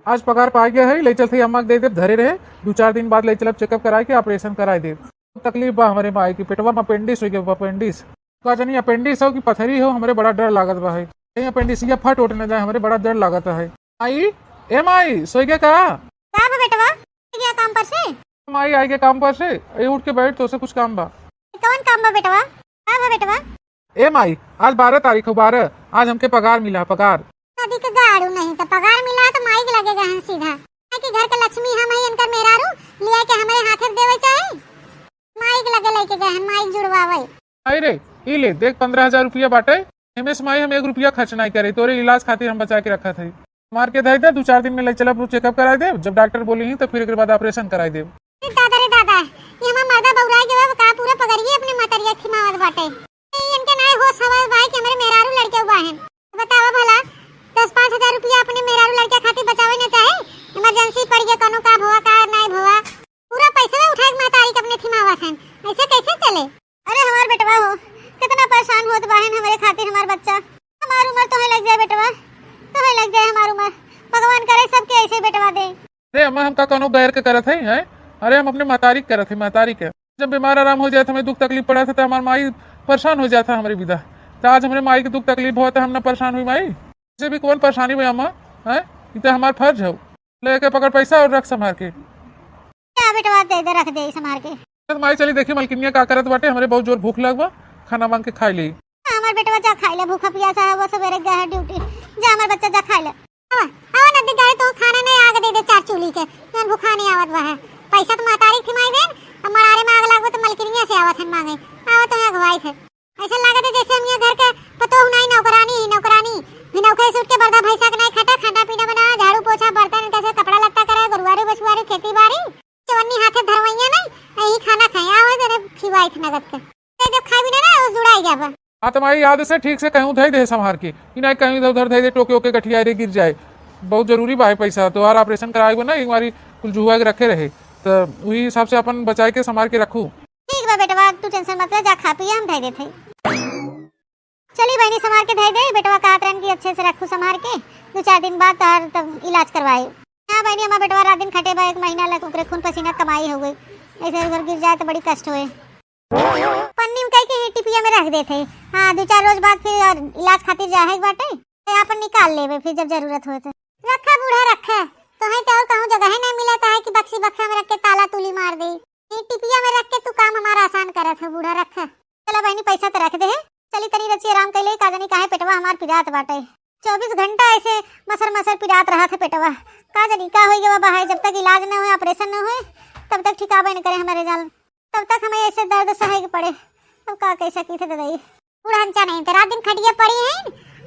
आज पगार पा गया है, ले चलते अम्मा के दे दे धरे रहे 2-4 दिन बाद ले चलब चेकअप कराए के ऑपरेशन कराए दे। तकलीफ बा हमारे माई की पेटवा में अपेंडिस हो गया। अपेंडिस का जानी अपेंडिस हो कि पथरी हो, हमारे बड़ा डर लागत बा है कहीं अपेंडिस या फट उठ न जाए, हमारे बड़ा डर लागत है। आई ए माई सोई गया का बेटवा गया काम पर से? माई आई के काम पर से उठ के बैठ तो से कुछ काम बा। कौन काम बा बेटवा? का बा बेटवा? ए माई आज 12 तारीख हो 12, आज हमके पगार मिला। पगार शादी का गाड़ू नहीं तो पगार मिला तो माई के लगेगा हन सीधा कि घर के लक्ष्मी हम है इनकर मेहरारू लिया के हमारे हाथे देवे चाहे माई के लगे लेके गए माई जुड़वावे। आई रे ई ले देख 15,000 रुपया बाटे, एमएस माई हम 1 रुपया खर्च नहीं करे, तोरे इलाज खातिर हम बचा के रखा थे। मार के दे दे 2-4 दिन में ले चला चेकअप कराए दे, जब डॉक्टर बोली तो फिर एक बाद ऑपरेशन कराए दे। दादा रे दादा ये हमार मर्दा बौराई के का पूरा पकड़िए अपने मतरिया खिमावत बाटे। इनके नाय होश हवास भाई के हमारे मेहरारू लड़के हुआ है। बतावा भला 10-5 हजार रुपया अपने मेहरारू लड़के खातिर बचावे न चाहे, इमरजेंसी पड़ गया कोनो का भवा का नहीं भवा पूरा पैसा उठा के महतारी के अपने खिमावत है, ऐसे कैसे चले? अरे हमार बेटवा हो कितना परेशान होत बाहन हमारे खातिर हमार बच्चा। हमार उम्र तो है लग जाए बेटवा, तो है लग जाए हमार उम्र, भगवान करे सबके ऐसे बेटवा दे। अरे अम्मा हम का कोनो गैर के करत है? अरे हम अपने महतारी के करत है। महतारी के जब बीमार आराम हो जाए हमें दुख तकलीफ पड़ा था तो हमारे माई परेशान हो जाता हमारी विदा, तो आज हमारे माई के दुख तकलीफ हुआ तो हम न परेशान हुई माई से भी कौन परेशानी हुई अम्मा है, तो हमारा फर्ज है लेके पकड़ पैसा और रख संभाल के। क्या बेटवा दे दे रख दे संभाल के। तो माई चली देखी मलकिनिया का करत बाटे, हमारे बहुत जोर भूख लगवा, खाना मांग के खा ली। हमार बेटवा जा खाई ले, भूखा प्यासा है वो सवेरे गया है ड्यूटी, जा हमार बच्चा जा खाई ले। आवा नदी गए तो खाना नहीं आग दे दे 4 चूल्ही के, जन भूखा नहीं आवत बा है। पैसा तो मातारी खिमाई दे, अब मरारे में आग लागो तो मलकिनिया से आवत है मांगे, आवत तो अगवाई थे। ऐसा लागत है जैसे हम ये घर के पतो नहीं नौकरानी भी नौकरी से उठ के बर्दा भैंसा के नहीं खटा, खाना पीना बना, झाड़ू पोछा बर्तन कैसे कपड़ा लत्ता करे, गुरुवारी बछुआरी खेती बाड़ी चवन्नी हाथे धरवैया नहीं, यही खाना खाए आवे जरे खिवाई थे नगद के जब खाई भी ना उस जुड़ाई जाबा। हाँ तुम्हारी याद से ठीक से कहूँ धई दे संभाल के, नहीं कहीं इधर उधर धई दे टोके ओके गठिया रे गिर जाए, बहुत जरूरी बा पैसा तो यार ऑपरेशन कराएगा ना एक बारी कुल जुआ के रखे रहे, तो वही हिसाब से अपन बचाए के संभाल के रखू। ठीक बा बेटवा तू टेंशन मत ले, जा खा पी हम धई देथे। चली बहनी संभाल के धई दे बेटवा का आतरन की अच्छे से रखू संभाल के, 2-4 दिन बाद तार तब इलाज करवाए। हां बहनी हमारा बेटवा रात दिन खटे बा, 1 महीना लग ओकरे खून पसीना कमाई हो गई, ऐसे उधर गिर जाए तो बड़ी कष्ट होए। पन्नी में कई के टिपिया में रख देथे, हां 2-4 रोज बाद फिर इलाज खातिर जाए बाटे तो अपन निकाल लेबे फिर जब जरूरत होए तो। रखा बूढ़ा रखा तो है तो और कहूं जगह है नहीं मिलता है कि बक्सी बक्सा में रख के ताला तुली मार दे, ये टिपिया में रख के तू काम हमारा आसान करत है बूढ़ा रखा। चला बहनी पैसा तो रख दे है, चली तनी रची आराम कैले का जानी काहे पेटवा हमार पिरात बाटे, 24 घंटा ऐसे मसर पिरात रहा था पेटवा, का जानी का होई गवा बाहर, जब तक इलाज न होए ऑपरेशन न होए तब तक ठिकाबे न करे हमारे जाल, तब तक हमें ऐसे दर्द सहे के पड़े, तब का कैसा की थे ददाई बूढ़ा नहीं तो रात दिन खटिया पड़ी है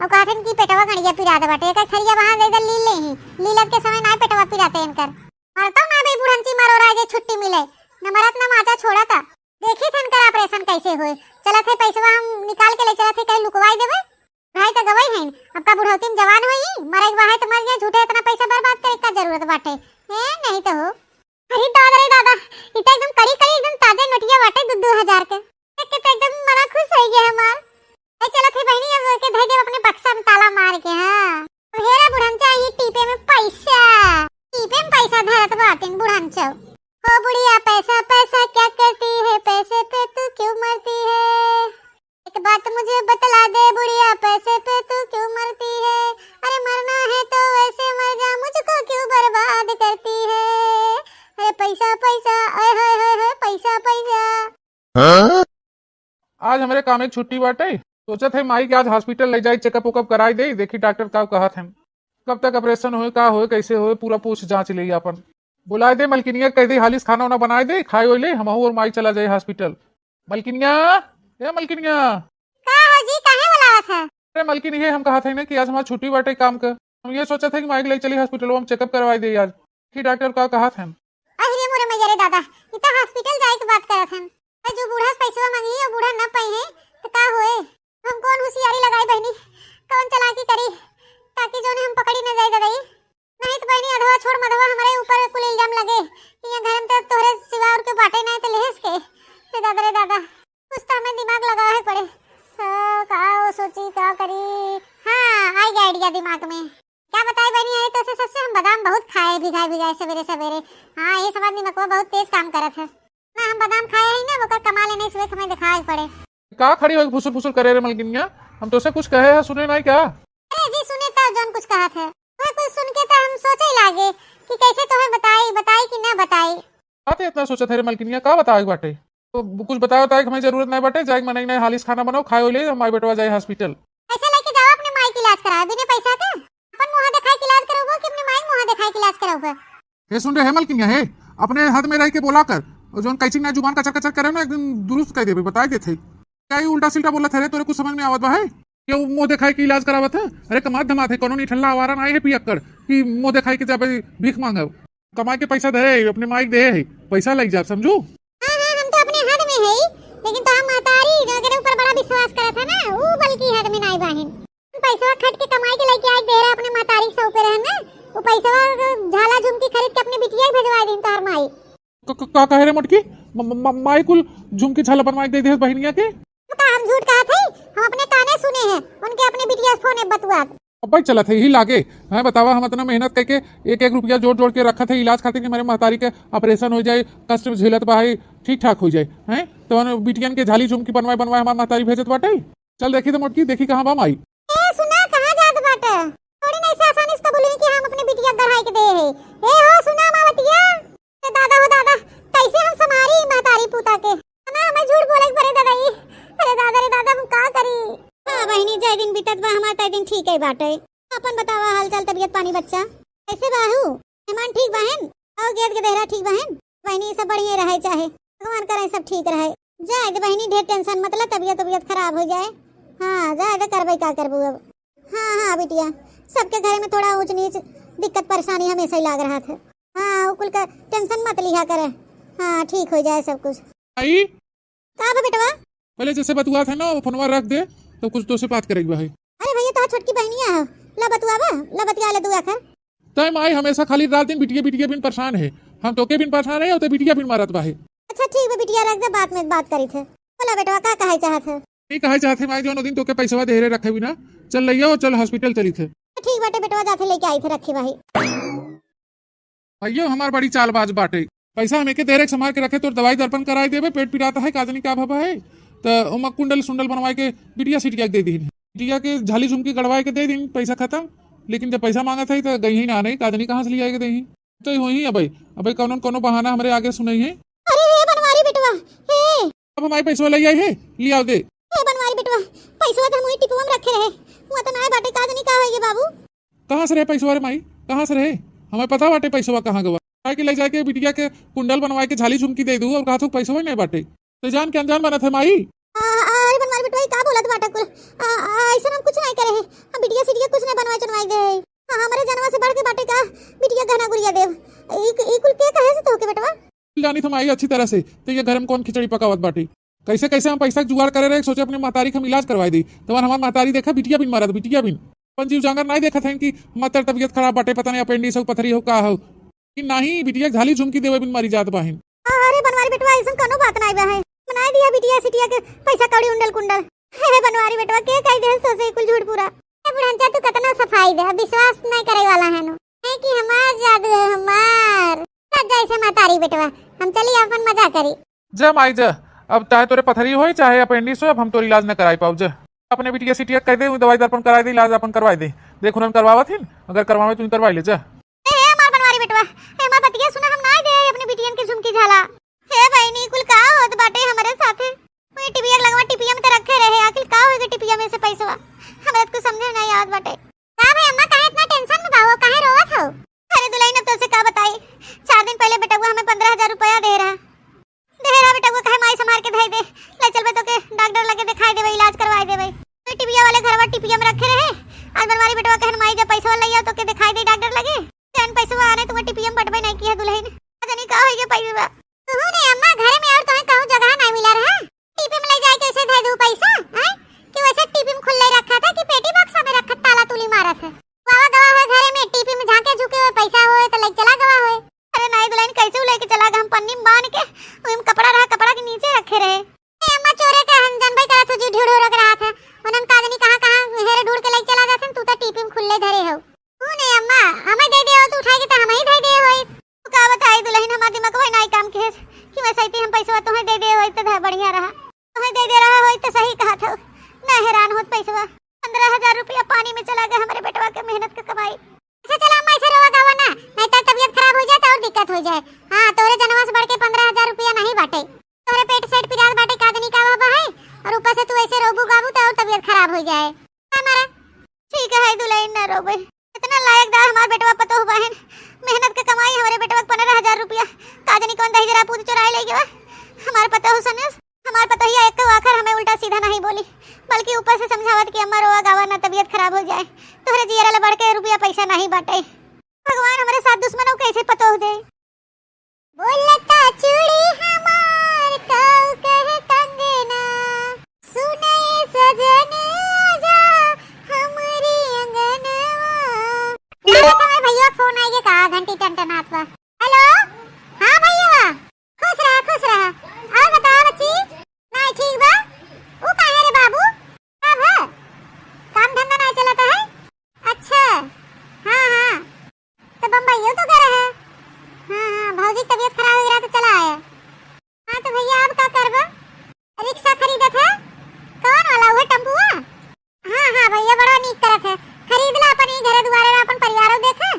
और कहते कि पेटवा खड़िया पिरात बाटे, एक खड़िया वहां दे दे लील ही लीलत के समय ना पेटवा पिराते इनकर मारता ना भाई बूढ़ंची मारो राजे छुट्टी मिले न मरत ना माचा छोड़ा था। देखी थे इनकर ऑपरेशन कैसे हुए, चला थे पैसा हम निकाल के ले चला थे कहीं लुकवाई देवे भाई तो गवाई है, अब का बुढ़ौती में जवान हुई मरे के है तो मर गया, झूठे इतना पैसा बर्बाद करे का जरूरत बाटे नहीं तो हो। अरे दादा रे दादा इतना एकदम कड़ी एकदम ताजे नोटिया बाटे 2-2 हजार के एकदम मना खुश हो गया हमार। चला थे बहनी अब के धई दे अपने बक्सा में ताला मार के। हां हेरा बुढ़ंचा ये टीपे में पैसा धरत बाटिन बुढ़ंचा हो बुढ़िया पैसा पैसा क्या करती है, पैसे पे तू क्यों मरती है, एक बात मुझे बतला दे बुढ़िया पैसे पे तू क्यों मरती है, अरे मरना है तो वैसे मर जा मुझको क्यों बर्बाद करती है, अरे पैसा पैसा ओए होए होए पैसा। आज हमारे काम एक छुट्टी बाटे, सोचा थे माई के आज हॉस्पिटल ले जाए चेकअप उकअप कराई दे, देखी डॉक्टर का कहत है कब तक ऑपरेशन होए का होए कैसे होए पूरा पूछ जांच ले अपन बुलाए दे। मलकिनिया कह दे हालिस खाना वाना बनाए दे खाए हो ले, हम और माई चला जाए हॉस्पिटल। मलकिनिया ए मलकिनिया का हो जी काहे बुलावत है? अरे मलकिनिया हम कहा थे ना कि आज हमारा छुट्टी बाटे काम का, हम ये सोचा था कि माई ले चली हॉस्पिटल हम चेकअप करवाई दे आज, कि डॉक्टर का कहा था। अरे मोरे मजरे दादा इतना हॉस्पिटल जाए की बात करत हन, जो बूढ़ा पैसा मांगी और बूढ़ा ना पाई है तो का होए, हम कौन होशियारी लगाई बहनी कौन चालाकी करी ताकि जो ने हम पकड़ी न जाए ददाई, नहीं तो बहनी अधवा छोड़ मधवा हमारे ऊपर कुल इल्जाम लगे कि ये घर में तो तोरे सिवा और के बाटे नहीं तो लेहस के रे दादा कुछ तो हमें दिमाग लगाए है पड़े का वो सोची का करी। हाँ आई गया आइडिया दिमाग में, क्या बताए बहनी है तो सबसे हम बादाम बहुत जाए भिगाए भिगाए सवेरे सवेरे। हाँ ये सब आदमी मकवा बहुत तेज काम करत है ना। हम बादाम खाए ही ना वो कर कमा लेने से हमें दिखाई पड़े। का खड़ी हो फुसुर फुसुर करे रे मलकिनिया, हम तो से कुछ कहे है सुने नहीं क्या? अरे जी सुने तो जौन कुछ कहा था वह कुछ सुन के तो हम सोचे लागे कि कैसे तुम्हें बताई कि ना बताई। आते इतना सोचा थे रे मलकिनिया, का बताओ बाटे तो कुछ बताओ कि हमें जरूरत नहीं बाटे, जाए मनाई नहीं हालिस खाना बनाओ खाओ ले माई बेटवा जाए हॉस्पिटल। ऐसे लेके जाओ अपने माई की इलाज कराओ बिना पैसा के। अपन मुंह दिखाई के इलाज कराओगे कि अपने माई मुंह दिखाई के इलाज कराओगे? ये सुन रहे है मलकिनिया है, अपने हाथ में रह के बोला कर और जोन कैची ना जुबान कचर कचर करे ना एकदम दुरुस्त कह देबे बता देथे। क्या उल्टा सिल्टा बोला थे तोरे कुछ समझ में आवत बा है? क्यों मुंह दिखाई के इलाज करावत है? अरे कमात धमात है कोनो नहीं ठल्ला आवारा ना है पियक्कड़ कि मुंह दिखाई के जाबे भीख मांगब। कमाई के पैसा दे अपने माई दे है पैसा लग जा समझू। हां हां हम तो अपने हद में है लेकिन तो हम महतारी अगर ऊपर बड़ा विश्वास करा था ना वो बल्कि हद में नहीं बहन। पैसा खट के कमाई के लेके आज दे रहा अपने महतारी से ऊपर है ना वो पैसा झाला झुमकी खरीद के अपने बिटिया भेजवा दिन तार माई। का कहे रे मोटकी माई कुल झुमकी झाला बनवाई दे दे बहनिया के? हम झूठ कहा थे हम अपने काने सुने हैं उनके अपने बिटिया फोन बतुआ। अब भाई चला थे ही लागे है बतावा हम इतना मेहनत करके एक एक रुपया जोड़ जोड़ के रखा थे इलाज खातिर कि हमारे महतारी के ऑपरेशन हो जाए कष्ट झेलत बाई ठीक ठाक हो जाए हैं तो बिटियन के झाली झुमकी बनवाए बनवाए हमारे महतारी भेजत बाटे। चल देखी तो मोटकी देखी कहाँ बा माई। सुना कहाँ जात बाटे थोड़ी नहीं से आसानी से बोली कि हम अपने बिटिया गढ़ाई के दे है। ए हो सुना मावतिया दादा हो दादा कैसे हम समारी महतारी पूता के ना हमें झूठ बोले के पड़े दादा ये। अरे दादा रे दादा हम का करी? हां बहनी जय दिन बीतत बा हमार तय दिन ठीक है बाटे। अपन बतावा हालचाल तबीयत पानी बच्चा कैसे बाहू मेहमान ठीक बहन और गेट के देहरा ठीक बहन? बहनी सब बढ़िया रहे चाहे भगवान करे सब ठीक रहे। जाए दे बहनी ढेर टेंशन मतलब तबीयत खराब हो जाए। हाँ जाए दे करबई का करबू अब। हाँ बिटिया सबके घर में थोड़ा ऊंच नीच दिक्कत परेशानी हमेशा ही लाग रहा था। हाँ कुल का टेंशन मत लिया करे। हाँ ठीक हो जाए सब कुछ। आई का बा बेटवा पहले जैसे बतुआ था ना फोनवा रख दे तो कुछ तो से बात करेगी भाई। अरे भैया तो छोटकी बहनिया है ला बतुआ बा ला बतिया ले दुआ कर। तय माई हमेशा खाली रात दिन बिटिया बिटिया बिन परेशान है हम तो के बिन परेशान है और बिटिया बिन मारत बा है। अच्छा ठीक है बिटिया रख दे बात में बात करी थे बोला बेटवा का कहे चाहत है? नहीं कहे चाहते माई जो दिन तो के पैसा दे रखे बिना चल लियो चल हॉस्पिटल चली थे। ठीक बाटे बेटवा जाते लेके आई थे रखी भाई। भैया हमार बड़ी चालबाज बाटे पैसा हमें के देरे संभाल के रखे तो दवाई दर्पण कराई देवे पेट पिराता है काजनी का भबा है तो उमा कुंडल सुंडल बनवाए के बिटिया सिटिया दे दी बिटिया के झाली झुमकी गड़वाए के दे दी पैसा खत्म। लेकिन जब पैसा मांगा था तो गई ही ना नहीं काजनी कहाँ से लिया के दे तो वही अब कोनो कोनो बहाना हमारे आगे सुनाई है। अरे हे बनवारी बेटवा हे अब हमारे पैसा ले आई है लिया दे। हे बनवारी बेटवा पैसा तो हम टिपुआ में रखे रहे वो तो ना बाटे काजनी का होएगे बाबू? कहाँ से रहे पैसा रे माई कहाँ से रहे हमें पता बाटे पैसा कहाँ गवा के ले जाके बिटिया के कुंडल बनवाए के झाली झुमकी दे दू और कहा तो पैसा नहीं बाटे तो जान के अनजान बना था माई। अरे बनवारी बेटवा का बोलत बाटा कुल ऐसा हम कुछ नहीं करे हम बिटिया सिटिया कुछ नहीं बनवाए चनवाई दे। हमारे जनवा से बढ़ के बाटे का बिटिया गहना गुड़िया देव ई कुल के कहे से तो के बेटवा जानी तो माई अच्छी तरह से तो ये घर में कौन खिचड़ी पकावत बाटी कैसे कैसे हम पैसा जुगाड़ करे रहे सोचे अपने महतारी का इलाज करवाई दी तो हमारे महतारी देखा बिटिया बिन मारा बिटिया बिन पंजीव जांगर नहीं देखा था कि मातर तबियत खराब बाटे पता नहीं अपेंडिक्स हो पथरी हो का हो कि नहीं बिटिया झाली झुमकी देवे बिन मारी जात बाहिन। अरे बनवारी बेटवा ऐसा कोनो बात नहीं बा है बनाई दिया बिटिया सिटिया के पैसा कौड़ी उंडल कुंडल। हे बनवारी बेटवा के कह दे तो से कुल झूठ पूरा ए बुढ़ंचा तू कितना सफाई दे विश्वास नहीं करे वाला है नो है कि हमार जादू है हमार जैसे महतारी बेटवा हम चली अपन मजा करी। जा माई जा अब चाहे तोरे पथरी हो चाहे अपेंडिक्स हो अब हम तो इलाज न कराई पाऊ जा अपने बिटिया सिटिया कह दे दवाई दर्पण कराई दे इलाज अपन करवाई दे देख उन्होंने करवावा थी अगर करवावे तू करवाई ले जा। बेटवा हे मां बतिया सुना हम ना दे अपनी बिटियन के झुमकी झाला। हे बहनी कुल का होत बाटे हमारे साथे मैं टिपिया लगवा टिपिया में तो रखे रहे आखिर का होएगा टिपिया में से पैसा हमरा को समझ नहीं आवत बाटे। का भाई अम्मा काहे इतना टेंशन में बाहो काहे रोवत हो? अरे दुल्हन अब तो से का बताई 4 दिन पहले बेटा हमें 15,000 रुपया दे रहा बेटा को कहे माई संभाल के धई दे ले चलबे तो के डॉक्टर लगे दिखाई देबे इलाज करवाई देबे। टिपिया वाले घरवा टिपिया में रखे रहे आज बनवारी बेटवा कहन माई जब पैसा लइया तो के दिखाई दे डॉक्टर लगे कौन पैसा आने तुम्हें टिपियम बटबे नहीं किया दुल्हन जानी का होई के पैसा तू ने अम्मा घर में और तुम्हें कहूं जगह नहीं मिला रहा टिपी में ले जाए कैसे दे दूं पैसा हैं कि वैसे टिपी में खुले रखा था कि पेटी बक्सा में रखा ताला तुली मारा था वावा गवा है घर में टिपी में झांके झुके हुए पैसा होए तो ले चला गवा होए। अरे नहीं दुल्हन कैसे लेके चला गया हम पन्नी में बांध के उम कपड़ा रहा कपड़ा के नीचे रखे रहे। ए अम्मा चोरे का हम जानबे करा था जी ढूंढ रख रहा था उन्होंने कागनी कहां हेरे ढूंढ के ले चला जाते तू तो टिपी में खुले धरे हो। तू ने अम्मा हमें दे दे तो उठाएगी तो हम ही दे जरूरत हो जाए। हाँ तोरे जनवा से बढ़ के 15,000 रुपया नहीं बाटे। तोरे पेट सेट पिरात बाटे का दनी का बाबा है, और ऊपर से तू ऐसे रोबू गाबू तो और तबीयत खराब हो जाए हमारा। ठीक है दुल्हन ना रोबे, इतना लायकदार हमार बेटवा पतो बहन, मेहनत के कमाई हमारे बेटवा 15,000 रुपया का दनी कौन दही जरा पूछ चुराए ले गया। हमार पतो हो सनेस, हमार पतोहिया एक आखिर हमें उल्टा सीधा नहीं बोली, बल्कि ऊपर से समझावत कि अम्मा रोवा गावा ना तबीयत खराब हो जाए, तोहरे जियरा ले बढ़ के रुपया पैसा नहीं बाटे। भगवान हमारे साथ दुश्मनों कैसे पतो दे। बोलता चूड़ी हमार काऊ कहे कंगना, सुने सजन आजा हमारी अंगनवा। लागत है भैया फोन आएगा का घंटी टंटनात बा। हेलो हां भैया, खुश रहा और बताओ बच्ची नहीं ठीक बा। वो काहे रे बाबू, कब है काम धंधा नहीं चलता है? अच्छा हां तो बम्बई तो गए है। हाँ भौजी तबीयत खराब हो गया तो चला आया। हाँ तो भैया अब क्या करबा? रिक्शा खरीदा था कौन वाला, वो टेम्पुआ? हाँ भैया बड़ा नीक तरह है, खरीद ला अपन ही घरे दुआरे अपन परिवारों देखे।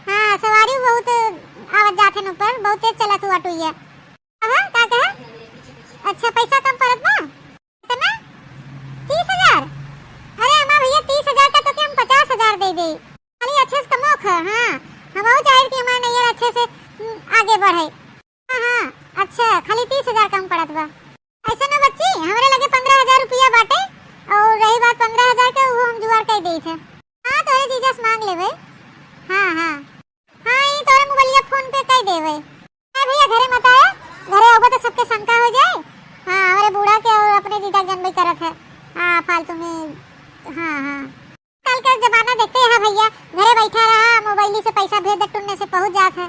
हाँ सवारी बहुत आवत जात है ऊपर, बहुत तेज चलत हुआ टुइया। हां का कहे? अच्छा पैसा कम पड़त बा कितना? 30,000? अरे अम्मा भैया 30,000 का तो हम 50,000 दे दे, खाली अच्छे से कमोख। हाँ हम बहुत चाहिए कि हमारे नैयर अच्छे से आगे बढ़े। हाँ अच्छा खाली 30,000 कम पड़त बा। ऐसा ना बच्ची हमारे लगे 15,000 रुपया बाटे, और रही बात 15,000 के वो हम जुगाड़ कर दी थे। हाँ तोरे जीजा से मांग लेवे। हाँ ये तोरे मोबाइलिया फोन पे कर देवे। अरे भैया घरे मत आया, घरे होगा तो सबके शंका हो जाए। हाँ हमारे बूढ़ा के और अपने जीजा जनबई करत है। हाँ फालतू में। हाँ कल का जमाना देखते हैं भैया, घरे बैठा रहा मोबाइल से पैसा भेज दे टुन्ने से पहुंच जात है।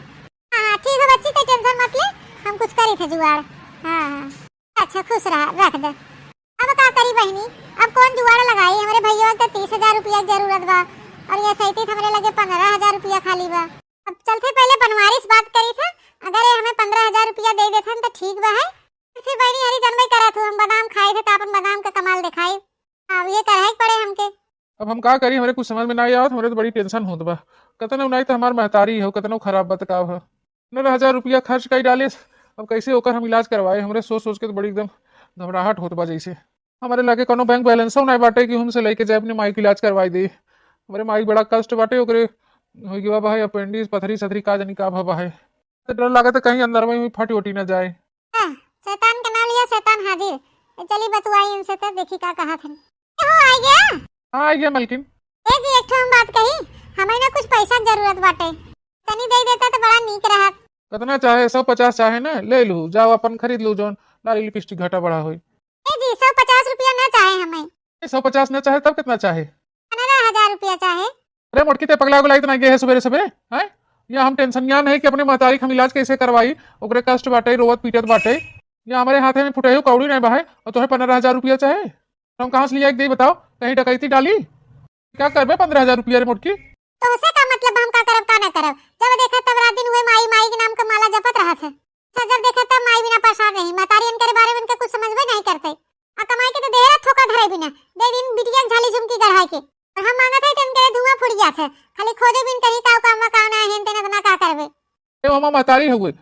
हाँ ठीक है बच्ची कोई टेंशन मत ले, हम कुछ करी थे जुगाड़। हाँ अच्छा खुश रहा, रख दे। अब क्या करी बहनी, अब कौन जुगाड़ लगाई? हमारे भैया तो 30,000 रुपया की जरूरत बा, और ये सही हमारे लगे 15,000 रुपया खाली बा। अब चलते पहले बनवारी से बात करी था, अगर ये हमें 15,000 रुपया दे देते तो ठीक बा है। फिर बहनी हरी जनमई करा था, हम बादाम खाए थे तो अपन बादाम का कमाल दिखाए। अब ये करहे पड़े हमके। अब हम का करी, हमारे कुछ समझ में नहीं आवत, हमारे तो बड़ी टेंशन होत बा। कतनो नहीं तो हमार महतारी हो, कतनो खराब बतकाव है, 15,000 रुपया खर्च कर डाले। अब कैसे होकर हम इलाज करवाए? हमारे सोच के तो बड़ी एकदम घबराहट होत बा। जैसे हमारे लगे कोनो बैंक बैलेंस नहीं बाटे कि हमसे लेके जाए अपने माई के इलाज करवाई दे। हमारे माई बड़ा कष्ट बाटे, ओकरे हो गया बा है अपेंडिक्स, पथरी सथरी का जानी का भा है, तो डर लागत कहीं अंदर में फट वटी न जाए। शैतान का नाम लिया शैतान हाजिर। चली बतुआई इनसे तो देखी का कहा था। हो आ गया? हाँ आ गया मलकिन। ए जी एक हम बात कही, हमें ना कुछ पैसा जरूरत बाटे, तनी दे देता तो बड़ा नीक रहत। कितना चाहे? 150 चाहे ना ले लू, जाओ अपन खरीद लू, जोन लाली लिपस्टिक घाटा बड़ा होई। ए जी 150 रुपया ना चाहे हमें। 150 न चाहे तब कितना चाहे? 15,000 रुपया चाहे। अरे मोटकी ते पगला गुलाई इतना गए है सवेरे सवेरे हैं? या हम टेंशन ज्ञान है कि अपने महतारी हम इलाज कैसे करवाई, ओकरे कष्ट बाटे, रोवत पीटत बाटे, या हमारे हाथे में फुटे कौड़ी नहीं बाहे, और तुम्हें 15,000 रुपया चाहे? हम कहाँ से लिया एक दे बताओ, कहीं डकैती डाली? क्या करबे 15,000 रुपया रे मोटकी? तो उसे का मतलब हम का करब का ना करब? जब देखा तब रात दिन हुए माई के नाम का माला जपत रहा थे। जब देखा तब माई बिना परेशान नहीं, महतारी इनके बारे में इनके कुछ समझबे नहीं करते। आ कमाई के तो देहरा ठोका धरे बिना दे दिन बिटिया झाली झुमकी गढ़ाई के, और हम मांगत है तो इनके धुआं फुट गया थे, खाली खोदे बिन कहीं का काम का ना हेन तेना ना का करबे। ए मामा महतारी हुए,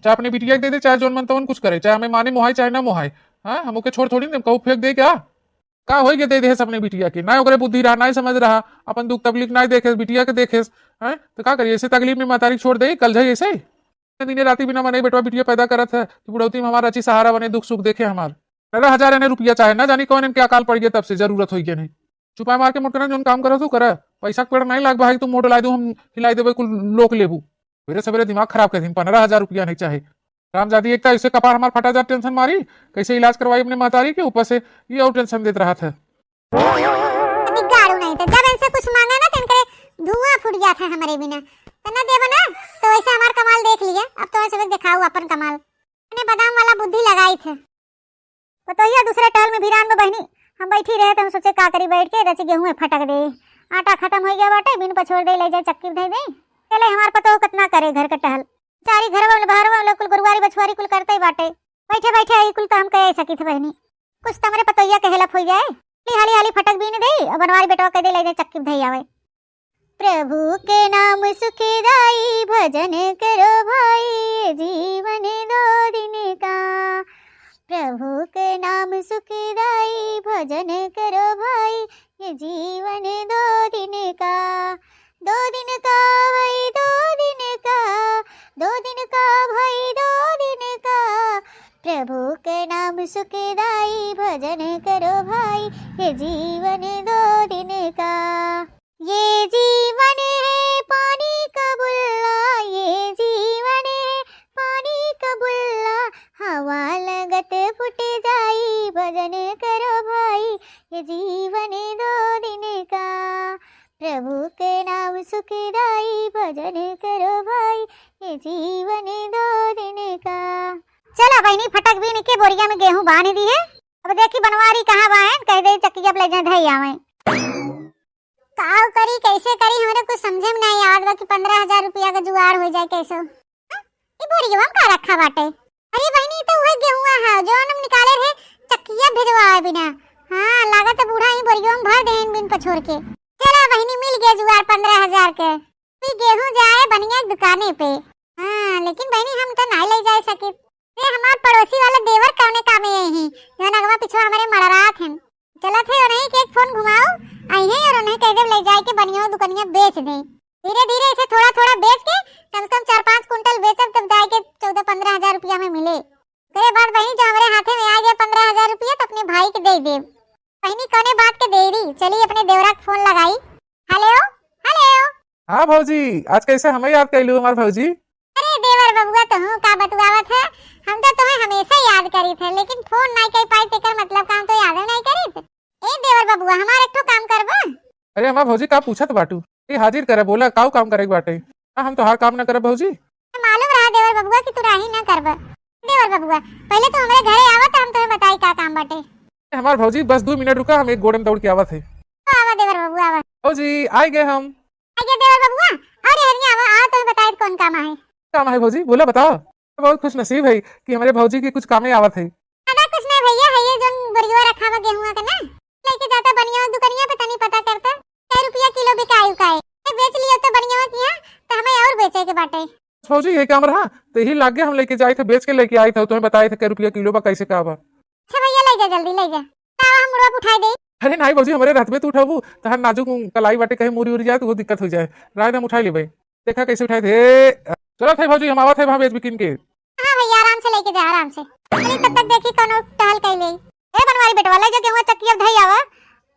चाहे अपनी बिटिया के दे दे, चाहे जोन मन तवन कुछ करे, चाहे हमें माने मोहाई चाहे ना मोहाई। हां हम ओके छोड़ थोड़ी दे, कहू फेंक दे क्या? का होई के दे दे अपने बिटिया के, ना ओकरे बुद्धि रहा, ना समझ रहा, अपन दुख तकलीफ ना देखे, बिटिया के देखे हैं तो का करिए? ऐसे तकलीफ में महतारी छोड़ दे कल जाए ऐसे दिन राती बिना मने बेटवा बिटिया पैदा करत है कि बुढ़ौती में हमारा अच्छी सहारा बने, दुख सुख देखे हमार। 15,000 एने रुपया चाहे ना जानी कौन इनके अकाल पड़ गया तब से जरूरत होई के नहीं। चुपा मार के मोटना जोन काम करो तू कर, पैसा के पेड़ नहीं लाग भाई, तुम मोटो ला दू, हम खिलाई देवे कुल लोक लेबू। मेरे सवेरे दिमाग खराब कर दिन, 15,000 रुपया नहीं चाहे। रामजादी एक ऐसे कपार हमार फटा जा, टेंशन मारी कैसे इलाज करवाई अपने महतारी के, ऊपर से ये और टेंशन देते रहा था। गाड़ू नहीं था, जब इनसे कुछ मांगा ना तो इनके धुआं फूट गया था हमारे बिना, तो ना देबा ना तो ऐसे हमार कमाल देख लिया। अब तो ऐसे दिखाऊं अपन कमाल, मैंने बादाम वाला बुद्धि लगाई थे। बताइए दूसरे टहल में वीरान में बहनी हम बैठी रहे तो हम सोचे का करी बैठ के रची गेहूं फटक दे, आटा खत्म हो गया बाटे, बिन पछोड़ दे ले जाए चक्की दे दे, चले हमार पतो कितना करे घर का टहल, चारी घर वाले बाहर वाले कुल गुरुवारी बछवारी कुल करते ही बाटे, बैठे बैठे आई कुल तो हम कह सकी थे बहनी, कुछ तो हमारे पतोइया के हेल्प हो जाए, हाली हाली फटक बीन दे और बनवारी बेटवा कह दे ले जाए चक्की दे आवे। प्रभु के नाम सुखदाई भजन करो भाई, प्रभु के नाम सुखदाई भजन करो भाई, ये जीवन 2 दिन का, ये जीवन है पानी का बुल्ला, ये जीवन है पानी का बुल्ला, हवा लगत फुट जाई भजन करो भाई, ये जीवन 2 दिन का, प्रभु के नाम सुखदाई भजन करो भाई, ये जीवन 2 दिन का। चला बहनी फटक भी के बोरिया में गेहूं बांध दी है। अब देखी बनवारी कहाँ बाहन कह दे चक्की अब ले जा धई आवे। काव करी कैसे करी हमरे कुछ समझे में नहीं याद बा कि 15,000 रुपया का जुगाड़ हो जाए कैसे। ये बोरिया में का रखा बाटे? अरे बहनी तो वही गेहूं है जो हम निकाले रहे चक्किया भिजवाए बिना। हां लागत बूढ़ा ही बोरिया में भर देन बिन पछोड़ के। चला बहनी मिल गया जुगाड़ 15,000 के। भी गेहूं जाए बनिया दुकाने पे। हां लेकिन बहनी हम तो नहीं ले जा सके। ये हमार पड़ोसी वाला देवर कौने कामे आई हैं जो नगवा पिछवा हमारे मड़रात हैं। चला थे और नहीं के एक फोन घुमाओ आई है और उन्हें कह दे ले जाए के बनिया दुकानिया बेच दे। धीरे धीरे इसे थोड़ा थोड़ा बेच के कम से कम 4-5 कुंटल बेचब तब जाए के 14-15 हजार रुपया में मिले। तेरे बाद बहनी जो हमारे हाथे में आ जाए 15,000 रुपया तो अपने भाई के दे दे। बहनी कौने बात के दे रही? चलिए अपने देवरा को फोन लगाई। Hello hello. हाँ भौजी आज कैसे हमें याद कैलू हमार भौजी? अरे देवर बबुआ तो हूँ का बतुआवत है। हम तो तुम्हें हमेशा याद करी थे लेकिन फोन नहीं कर पाई तेकर मतलब काम तो याद नहीं करी थे। ए देवर बबुआ हमार एक तो काम करबा। अरे हमार भौजी का पूछत बाटू? ये हाजिर करे बोला काऊ काम करे बाटे। हम तो हर काम न करे भौजी। मालूम रहा देवर बबुआ कि तू राही ना करबा। देवर बबुआ पहले तो हमारे घरे आवा तो हम तुम्हें बताई का काम बाटे। हमार भौजी बस 2 मिनट रुका हम एक गोड़म दौड़ के आवत है। आवा देवर बबुआ आवा। भौजी आई गए हम। आ गया देवर बबुआ। अरे हरिया आवा आ तुम्हें बताई कौन काम है। काम है भौजी बोला बताओ। बहुत खुश नसीब है कि हमारे भौजी की कुछ कामें आवत है। अदा कुछ नहीं भैया है ये जो बरियो रखा हुआ गेहूं का ना लेके जाता बनिया दुकानिया पे तनी पता करता कै रुपया किलो बिकाई उकाए बेच लियो तो बनिया किया तो हमें और बेचे के बाटे। भौजी ये काम रहा तो यही लागे हम लेके जाए थे बेच के लेके आए थे तुम्हें बताए थे कै रुपया किलो बा कैसे का बा। अच्छा भैया ले जा जल्दी ले जा तावा हम मुड़वा उठाई दे। अरे नहीं भौजी हमारे रात में तू उठाबू तहर नाजुक कलाई बाटे कहीं मुरी उरी जाए तो वो दिक्कत हो जाए। रात में उठाई ले भाई देखा कैसे उठाए थे। चलो थे भौजी हम आवत है वहां बेच बिकिन के। हां भैया आराम से लेके जा आराम से। अरे तब तक देखी कोनो टहल कई ले। ए बनवारी बेटवा ले जा गेहूं चक्की अब धई आवा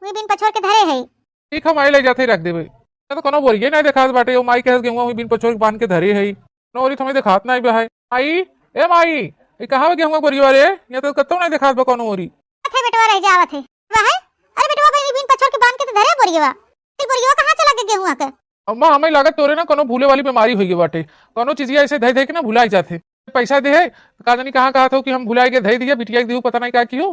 वी बिन पछोड़ के धरे है। ठीक हम आई ले जाते रख देबे तो कोनो बोरिए नहीं देखात बाटे ओ माई के गेहूं वी बिन पछोड़ के बांध के धरे है नोरी तुम्हें देखात नहीं बे है। आई ए माई ये कहां गेहूं बोरियो रे ये तो कतो नहीं देखात बा कोनो ओरी। थे बेटवा रह जावत है वाह अरे बेटवा भाई बिन पछोड़ के बांध के तो धरे बोरियो फिर बोरियो कहां चला के गेहूं का। अम्मा हमें लागत तोरे ना कोनो भूले वाली बीमारी हुई बाटे कोनो चीजिया ऐसे धई धई के ना भुलाई जाते पैसा दे है का जानी कहां कहा था कि हम भुलाई के धई दिया बिटिया के पता नहीं क्या क्यों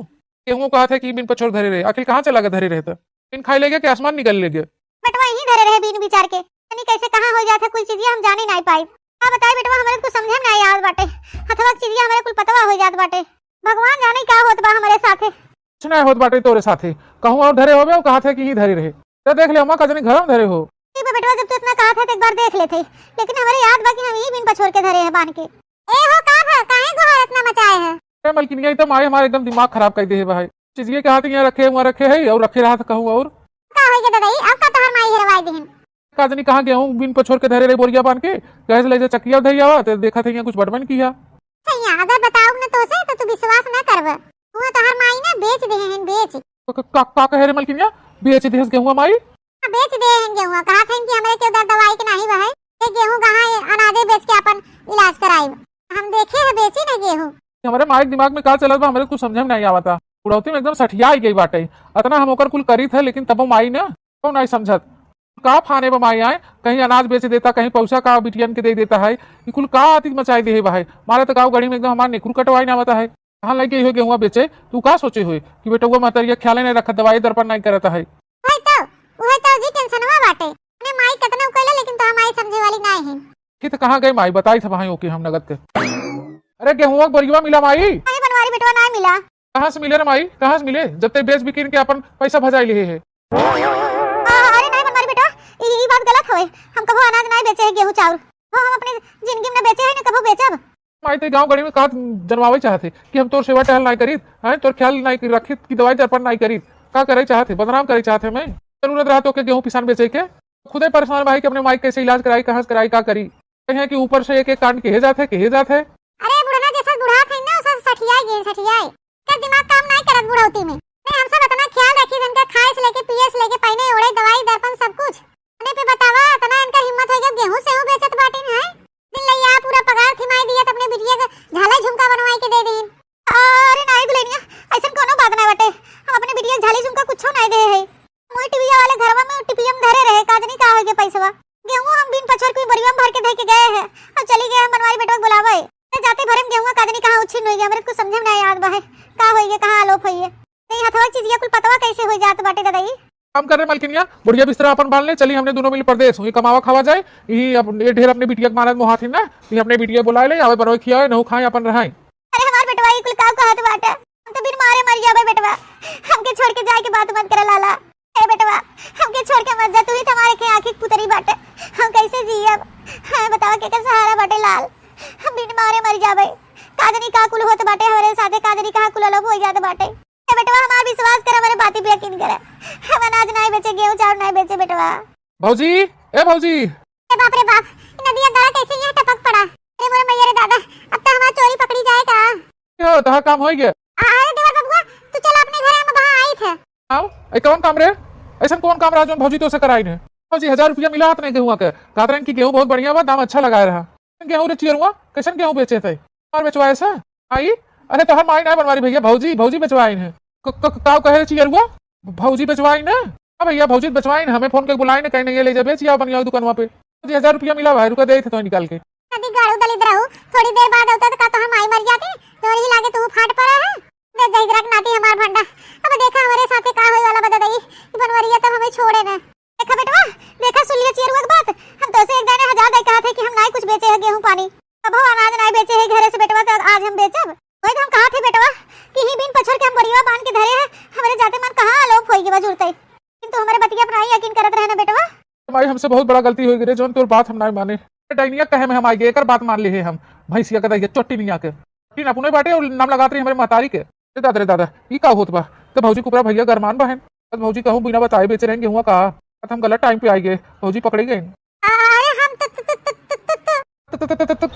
गेहूं कहा था कि बिन पछोड़ धरे रहे आखिर कहां चला के धरे रहता बिन खाई ले गया कि आसमान निकल ले गया। बेटवा यही धरे रहे बिन विचार के यानी कैसे कहां हो जाता कोई चीज हम जाने नहीं पाई। हां बताए बेटवा हमारे को समझे में नहीं आवत बाटे हथवा चीज हमारे कुल पतवा हो जात बाटे भगवान जाने क्या होत बा हमारे साथे। कुछ नहीं होत बाटे तोरे साथे कहूं और धरे होबे और कहा था कि ही धरे रहे तो देख ले अम्मा का जानी घर में धरे हो। बेटवा जब तू इतना कहा था तो एक बार देख लेते लेकिन हमारे याद बा कि हम ही बिन पछोड़ के धरे हैं बांध के। ए हो का है काहे गोहर इतना मचाए है? ए मलकिनिया तो मारे हमारे एकदम दिमाग खराब कर दे है भाई चीजिए के हाथ यहाँ रखे वहां रखे है और रखे रहा था कहूं और का होई के दादाई अब का तोहर माई हरवाई देहन का जानी कहां गेहूं बिन पछोड़ के धरे रहे बोरिया बांध के गैस ले जा चक्किया धई आवा तो देखा था यहाँ कुछ बड़बन किया। सैया अगर बताओ न तो से तो तू विश्वास ना करब हुआ तोहर माई ना बेच देहन बेच का कहे रे मलकिनिया बेच दे गेहूं माई बेच देहन गेहूं कहा था कि हमरे के उधर दवाई के नहीं बहाई ये गेहूं कहां अनाजे बेच के अपन इलाज कराई हम देखे है बेची ना गेहूं। हमारे माई दिमाग में का चलत बा हमारे कुछ समझ में नहीं आवता बुढ़ौती में एकदम सठिया गई बाटे अतना हम ओकर कुल करी थे लेकिन तब माई ना तो नहीं समझत का फाने बा माई आए कहीं अनाज बेच देता कहीं पैसा का बिटियन के दे देता है ये कुल का आती मचाई दे भाई मारे तो गाँव गड़ी में एकदम हमारे नेकुर कटवाई ना बता है कहाँ लगे हो गेहुआ बेचे तू का सोचे हुए कि बेटा वो मतरिया ख्याल नहीं रखा दवाई दर्पण नहीं करता है। वही तो जी टेंशन हुआ बाटे ने माई कितना कहला लेकिन तो हमारी समझे वाली नहीं है कि तो कहाँ गए माई बताई था भाई ओके हम नगद के। अरे गेहुआ बोरिया मिला माई नहीं बनवारी बेटवा नहीं मिला कहाँ से मिले रे माई कहाँ से मिले जब तक बेच बिकिन के अपन पैसा भजाई लिए है। अरे नहीं बनवारी बेटा ये बात गलत होए हम कबो अनाज नहीं बेचे है गेहूं चावल वो हम अपनी जिंदगी में बेचे है ना कबो बेचब। माई तो गाँव गड़ी में कहा जनवावे चाहते कि हम तोर सेवा टहल नहीं करी है तोर ख्याल नहीं रखी की दवाई दर्पण नहीं करी का करे चाहते बदनाम करे चाहते मैं जरूरत रहा तो के गेहूं पिसान बेचे के खुदे परेशान भाई कि अपने माई कैसे इलाज कराई कहाँ से कराई का करी कहीं कि ऊपर से एक एक कांड के जाते अरे बुढ़ना जैसा बुढ़ा थे ना उसा सठिया दिन सठियाए का दिमाग काम नहीं करत बुढ़ौती में। नहीं हम सब इतना ख्याल रखी इनका खाए से लेके पिए से लेके पहने ओढ़े दवाई दर्पण सब कुछ अने पे बतावा इतना इनका हिम्मत है जब गेहूं से हूं बेचत बाटी है दिन लैया पूरा पगार थिमाई दिया त अपने बिटिया का झाला झुमका बनवाई के दे दीन। अरे नहीं दुल्हनिया ऐसा कोनो बात नहीं बटे हम अपने बिटिया झाली झुमका कुछो नहीं दे है मोई टीविया वाले घरवा में टीपीएम धरे रहे काजनी का होगे पैसवा गेहूं हम बिन पछोर कोई बरिया में भर के दे के गए हैं अब चली गए हम बनवारी बेटवा बुलावे जाते भरे में गेहूं काजनी कहां उछिन होई गया हमरे को समझे में नहीं याद बहे का होई गया कहां आलोप होई है नहीं हथवा चीज ये कुल पतवा कैसे होई जात बाटे दादाई। काम कर रहे मलकिनिया बुढ़िया बिस्तरा अपन बांध ले चली हमने दोनों मिल परदेश हुई कमावा खावा जाए यही ये ढेर अपने बिटिया के मानत मोहाथी ना ये अपने बिटिया बुलाए ले आवे बनोई खियाए नहु खाए अपन रहाई। अरे हमार बेटवा ये कुल का कहत बाटे हम तो बिन मारे मर जाबे बेटवा हमके छोड़ के जाए के बात मत करे लाला ए बेटवा हमके छोड़ के मत जा तू ही हमारे के आंखी पुतरी बाटे हम कैसे जियब हां बतावा के सहारा बाटे लाल हम बिन मारे मर जाबे काजनी का कुल होत बाटे हमारे साथे काजनी का कुल लोग हो जात बाटे ए बेटवा हमार विश्वास कर हमारे बाती पे यकीन कर हम अनाज नहीं बेचे गेहूं चावल नहीं बेचे बेटवा। भौजी ए भौजी ए बाप रे बाप नदिया गड़ा कैसे यहाँ टपक पड़ा अरे मोरे मैया रे दादा अब तो हमार चोरी पकड़ी जाए का यो तहा काम होई गया। अरे देवर बबुआ तू चल अपने घर हम वहां आई थे आओ ए कौन काम रे ऐसा कौन काम रहा जो भौजी तो से कराई ने भौजी 1000 रुपया मिला हाथ नहीं गेहूं के कातरन की गेहूं बहुत बढ़िया बा दाम अच्छा लगाए रहा गेहूं रे चियरुआ कैसन गेहूं बेचे थे और बेचवाए सा आई अरे तोहर माई ना बनवारी भैया भौजी भौजी बेचवाई ने काव कहे चियरुआ भौजी बेचवाई ना हां भैया भौजी बेचवाई ने हमें फोन के बुलाई ने कहीं नहीं ले जा बेचिया बनिया दुकानवा पे 1000 रुपया मिला भाई रुका दे थे तो निकाल के नदी गाड़ू दलित रहू थोड़ी देर बाद होता तो का तो हम माई मर जाती तोरी ही लागे तू फाट पड़ा है दे जहिदरक नाती हमार भंडा अब देखा हमारे साथे का होई वाला बता दई बनवरिया तो हमें छोड़े ना देखा बेटवा देखा सुन लिया चियरुआ की बात हम तो से एक दाने 1000 दे कहा थे कि हम नहीं कुछ बेचे है गेहूं पानी अब हम अनाज नहीं बेचे है घरे से बेटवा तो आज हम बेचब वही तो हम कहा थे बेटवा कि ही बिन पछोर के हम बरिया बांध के धरे है हमारे जाते मन कहां आलोप होई के बजुरते किंतु हमारे बतिया पर नहीं यकीन करत रहे ना बेटवा भाई हमसे बहुत बड़ा गलती हो गई रे जोन तोर बात हम नहीं माने डाइनिया कहे में हम आई गए कर बात मान ली है हम भैंसिया का दई चोटी नहीं आके तीन अपने बाटे और नाम लगाते रही हमारे महतारी के रे दादा ई का होत बा तो भौजी कुपरा भैया गरमान बहन बस भौजी कहूं बिना बताए बेच रहेंगे हुआ का हम गलत टाइम पे आई गए भौजी पकड़ी गई अरे हम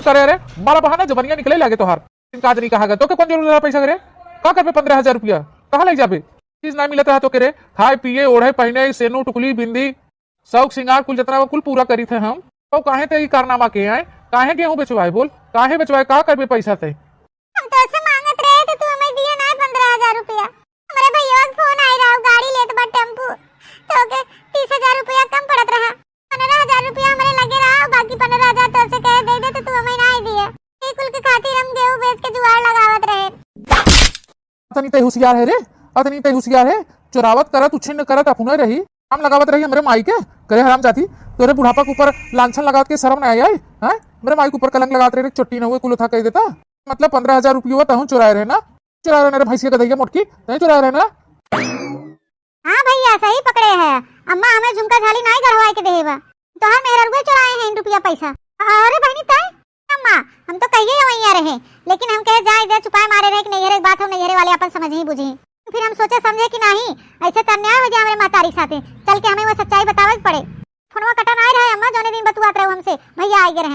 करे रे मारा बहाना जबनिया निकले लागे तोहार काज नहीं कहा तो कौन जरूरत है पैसा करे का कर पे 15000 रुपया कहां ले जाबे चीज ना मिलता है तो करे खाए पिए ओढ़े पहने सेनू टुकली बिंदी शौक सिंगार कुल जितना कुल पूरा करी थे हम तो काहे ते कारनामा के आए काहे गेहूं बेचवाए बोल काहे बेचवाए का करबे पैसा ते हम तो से मांगत रहे थे तू हमें दिया ना 15000 रुपया हमारे भैया का फोन आई रहा गाड़ी लेत बा टेम्पो तो के 30000 रुपया कम पड़त रहा 15000 रुपया हमारे लगे रहा बाकी 15000 तो से कहे दे दे तो तू हमें नहीं दिया ये कुल के खातिर हम गेहूं बेच के जुगाड़ लगावत रहे अतनी ते होशियार है रे अतनी ते होशियार है चोरावत करत उछिन करत अपने रही हम लगावत रही हमरे माई के करे हराम जाती तोरे बुढ़ापा के ऊपर लांछन लगा के शर्म नहीं आई हैं मेरे माई के ऊपर कलंक लगाते रहे चोटी न हुए कुल उठा कह देता मतलब 15000 रुपया तहु चुराए रहे ना चुराए रहे भैंसिया का दैया मोटकी नहीं चुराए रहे ना। हां भैया सही पकड़े हैं अम्मा हमें झुमका झाली नहीं गढ़वाए के देबा तो हम मेहर रुपए चुराए हैं रुपया पैसा अरे बहनी ताई अम्मा हम तो कहिए वहीं रहे लेकिन हम कहे जाए दे छुपाए मारे रहे कि नहीं रे बात हम नहीं वाले अपन समझ ही बुझी फिर हम सोचे समझे कि नहीं ऐसे तन्याय हो जाए हमारे मातारी साथे चल के हमें वो सच्चाई बतावे पड़े फोनवा कटा नहीं रहे अम्मा जोने दिन बतुआत रहे हमसे भैया आई गए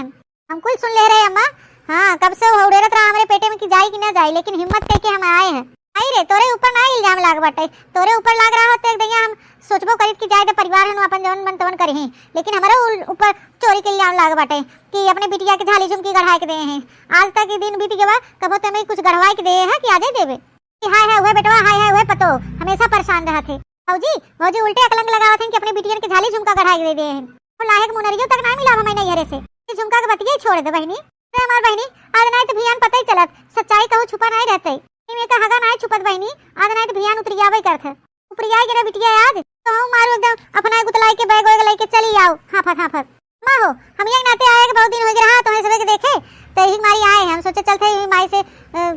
हम कुल सुन ले रहे अम्मा हाँ कब से वो उड़ेरत रहा हमारे पेटे में कि जाए कि ना जाए लेकिन हिम्मत करके हम आए हैं आई रे तोरे ऊपर ना इल्जाम लाग बाटे तोरे ऊपर लाग रहा होते एक दैया हम सोचबो करित कि जाए तो परिवार है अपन जवन मन तवन करे हैं लेकिन हमारे ऊपर चोरी के इल्जाम लाग बाटे कि अपने बिटिया के झाली झुमकी गढ़ाए के दे हैं आज तक ये दिन बीत गया कबो तो मैं कुछ गढ़वाए के दे है कि आजे देवे कि हाय हाय हुए बेटवा हाय हाय हुए पतो हमेशा परेशान रहा थे भौजी उल्टे अकलंग लगावत हैं कि अपने बिटिया के झाली झुमका गढ़ाए दे हैं और लायक मुनरियो तक ना मिला हमें नहीं हरे से ये झुमका के बतिये छोड़ दे बहनी रे हमार बहनी आज नहीं तो भियान पता ही चलत सच्चाई कहूं छुपा नहीं रहते इमे का हगा नहीं छुपत बहनी आज नहीं तो भियान उतरियावे करथे उपरियाई गिरे बिटिया आज तो हम मारो एकदम अपना गुतलाई के बैग वैग लेके चली आओ हाफत मां हो हम ये नाते आए के बहुत दिन हो गए रहा तुम्हें सबे के देखे तो ही मारी आए हम सोचे चलते माई से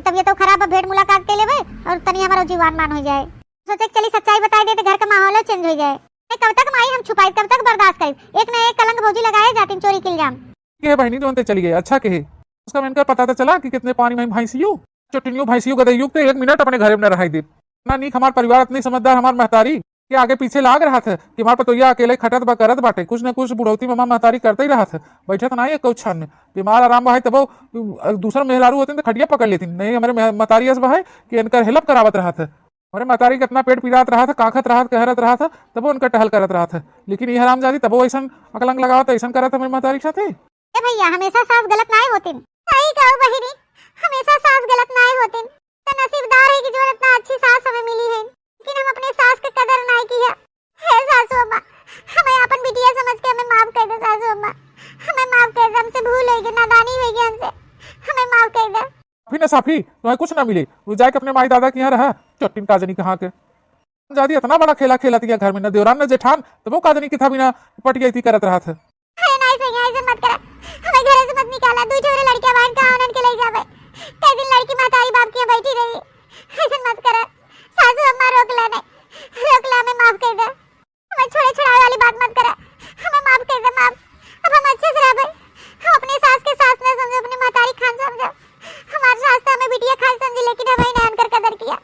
तबीयत तो खराब भेंट मुलाकात के लेवे और तनी हमारा जीवन मान हो जाए सोचे चली सच्चाई बता दे तो घर का माहौल चेंज हो जाए कब तक माई हम छुपाई कब तक बर्दाश्त करें एक ना एक कलंक भौजी लगाए जाती चोरी के इल्जाम के बहनी जो अंते चली गई अच्छा के उसका मैंने पता तो चला कि कितने पानी में भैंसियों चोटिनियों भैंसियों गदैयों तो 1 मिनट अपने घर में न रहाई दे ना नीक हमार परिवार इतनी समझदार हमार महतारी के आगे पीछे लाग रहा था कि हमारे पतोहिया अकेले खटत बा करत बाटे, कुछ न कुछ बुढ़ौती में महतारी करते ही रहा था, बैठत नहीं है कुछ छन बीमार आराम बा है तब दूसरा मेहरारू होते तो खटिया पकड़ लेती, नहीं हमारे महतारी ऐसा है कि इनका हेल्प करावत रहा था। हमारे महतारी कितना पेट पीड़ात रहा था, काखत रहा कहरत रहा था, तब उनका टहल करत रहा था, लेकिन ये हराम जाती तब ऐसा अकलंग लगावत ऐसा करा था हमारी महतारी के साथ। ए भैया हमेशा सास गलत नहीं होती, सही कहो बहिनी, हमेशा सास गलत नहीं होती। तो नसीबदार है कि जो इतना अच्छी सास हमें मिली है, लेकिन हम अपने सास की कदर नहीं की है। हे सासू अम्मा, हमें अपन बिटिया समझ के हमें माफ कर दे सासू अम्मा, हमें माफ कर दे, हमसे भूल हो गई, नादानी हो गई हमसे, हमें माफ कर दे। साफी न साफी तुम्हें कुछ ना मिले, वो जाके अपने माई दादा के यहाँ रहा, चट्टिन काजनी कहाँ के जाती इतना बड़ा खेला खेला थी घर में, न देवरान न जेठान, तब वो काजनी की था बिना पटिया थी करत रहा था। अरे नहीं सही है, ऐसे मत करा, हमें घर से मत निकाला, दू छोरे लड़कियां बहन का आनंद के ले जावे, कई दिन लड़की महतारी बाप की बैठी रही, ऐसे मत करा सासू अम्मा, रोक ले, हमें माफ कर दे, हमें छोड़े छुड़ाए वाली बात मत करा, हमें माफ कर दे, माफ। अब हम अच्छे से रह, हम अपने सास के सास न समझो, अपने महतारी खान समझो, हमारे सास तो हमें बिटिया खान समझी, लेकिन हमें नहीं अनकर कदर किया,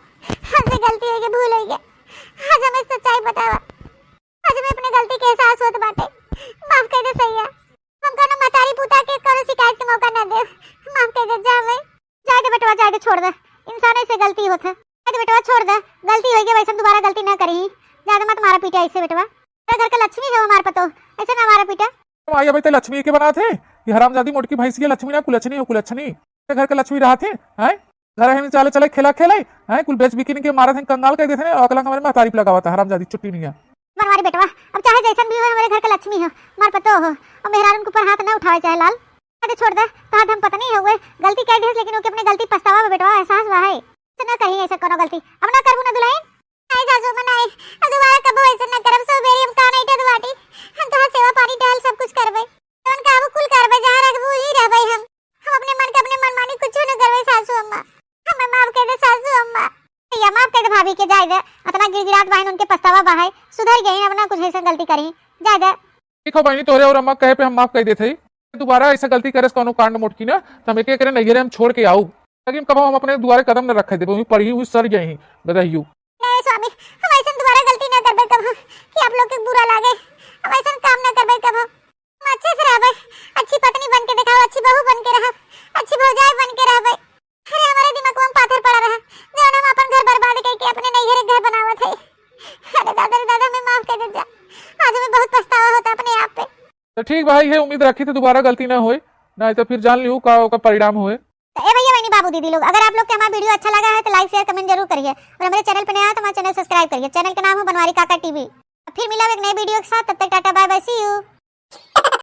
हमसे गलती हो गई, भूल हो गई, आज हमें सच्चाई बतावा, आज हमें अपने गलती के एहसास होत बाटे, माफ कर दे सैया, हमको ना महतारी पुता के कोनो शिकायत के मौका ना दे, माफ कर दे, जा दे बेटवा, जा दे, छोड़ दे, इंसान से गलती होता है, जा दे बेटवा, छोड़ दे, गलती हो गई, वैसे दोबारा गलती ना करी, ज्यादा मत मारा पीटा ऐसे बेटवा, तेरे घर का लक्ष्मी है हमारे पतो, ऐसे ना मारा पीटा। आई अभी तो लक्ष्मी के बना थे कि हरामजादी मोटकी भैंसी है, लक्ष्मी ना कुलच्छनी हो, कुलच्छनी घर का लक्ष्मी रहा थे, हैं घर है चाले चले खेला खेला हैं, कुल बेच बिकिन के मारा थे, कंगाल कर देते अकलंग हमारे में तारीफ लगावा था, हरामजादी छुट्टी नहीं है बनवारी बेटवा, अब चाहे जैसन भी हो हमारे घर का लक्ष्मी हो, मार पतो हो, और मेहरान के ऊपर हाथ ना उठावे चाहे लाल, अरे छोड़ दे, तो हम पता नहीं हुए गलती कर दी, लेकिन ओके अपने गलती पछतावा में बेटवा एहसास हुआ है, ना कहीं ऐसा कोनो गलती अब ना करबू ना दुल्हन, नहीं सासू मनाई, अब दोबारा कबो ऐसा ना करब, सो बेरी हम का नहीं टदवाटी, हम तो सेवा पानी डाल सब कुछ करबे, तवन का अब कुल करबे, जहां रखबू ही रहबे, हम अपने मन का अपने मनमानी कुछ न करबे सासू अम्मा, हमें माफ कर दे सासू अम्मा, या माफ कर दे भाभी के, जाय दे, इतना गिड़गिड़ात बहन उनके पछतावा बहाय, सुधर गई, अब ना कुछ ऐसा गलती करी, जाय दे। देखो बहनी तोरे और अम्मा कहे पे हम माफ कर देते, दोबारा ऐसा गलती करे कोनो कांड मोटकी ना तो हम एक करे नैहरे हम छोड़ के आऊ, लेकिन कब हम अपने दुआरे कदम न रखे दे, वही पढ़ी हुई सर गई बताइयो। नहीं स्वामी, हम ऐसा दोबारा गलती न करबे कब, कि आप लोग के बुरा लागे, हम ऐसा काम न करबे कब, हम अच्छे से रहबे, अच्छी पत्नी बन के दिखाओ, अच्छी बहू बन के रह, अच्छी भौजाई बन के रहबे। अरे हमारे दिमाग में पाथर पड़ा रहा, जब हम अपन घर बर्बाद करके अपने नैहरे घर बनावत है, अरे दादा हमें माफ कर दे, आज हमें बहुत पछतावा होता अपने आप पे। तो ठीक भाई है, उम्मीद रखी थी दोबारा गलती ना होए, नहीं तो फिर जान लियो का परिणाम हुए। ए भैया बहनी बाबू दीदी लोग, अगर आप लोग को हमारा वीडियो अच्छा लगा है तो लाइक शेयर कमेंट जरूर करिए, और हमारे चैनल पे नया है तो हमारा चैनल सब्सक्राइब करिए, चैनल का नाम है बनवारी काका टीवी। फिर मिला एक नए वीडियो के साथ, तब तक tata bye bye, see you.